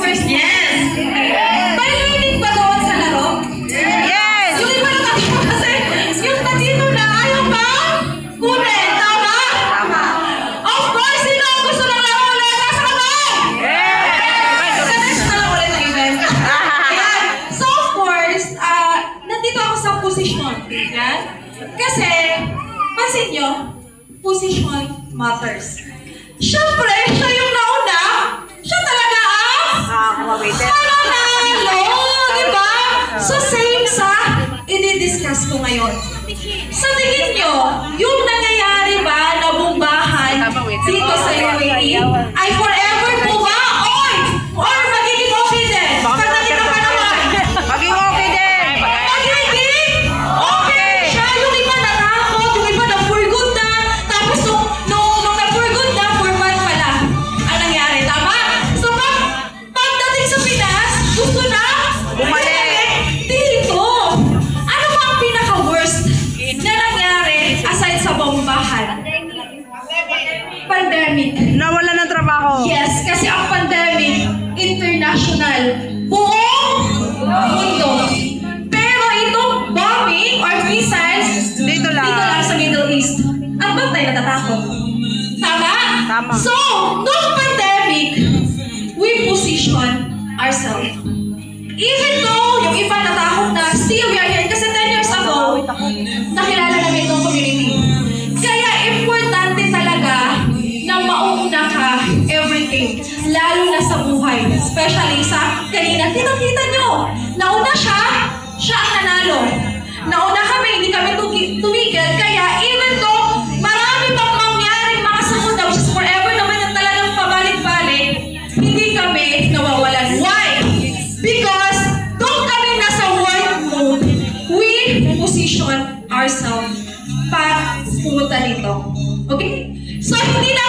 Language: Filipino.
first one. Yes! Mahilig ba doon sa laro? Yes! Yung iba nakakita kasi yung tatito na ayaw ba? Kunin, tama? Tama. Of course, sino ang gusto ng laro ulit? Nasa kamay! Sa next na lang ulit ang event. Ayan. So of course, nandito ako sa posisyon. Yan. Kasi, pansin nyo, position matters. Siyempre, siya yung nauna. Siya talaga Kumawaitin. pananalo, di ba? So same sa i-discuss ko ngayon. Sa tingin nyo, yung nangyayari ba na bumbahan dito sa UAE ay forever po ba? Or magiging okay din? Pag nandito ka naman. Maging okay din. Magiging okay siya. Yung iba natakot, yung iba na for good na. Tapos nung na for good na, for bad pala ang nangyari. Tama? So pagdating sa Pinas, gusto na Bumalik. dito. Ano ba ang pinaka-worst na nangyari aside sa bombahan? Pandemic. Nawala ng trabaho. Yes, kasi ang pandemic, international, buong mundo. Pero itong bombing or missiles, Dito lang. sa Middle East, ang ba't tayo natatakot? Tama? Tama. So, nung pandemic, we position ourselves. Even though yung iba natakot na, still we are here. Kasi 10 years ago, nakilala namin itong community. Kaya importante talaga na mauna ka everything. Lalo na sa buhay. Especially sa kanina. Kita nyo, nauna siya ang nanalo. Nauna kami, hindi kami tumigil. Kaya even though marami pang mangyaring mga sakuna, which is forever naman yung talagang pabalik-balik, hindi kami nawawalan. Why? Because doon kami nasa work mode, we position ourselves para pumunta dito. Okay? So, hindi na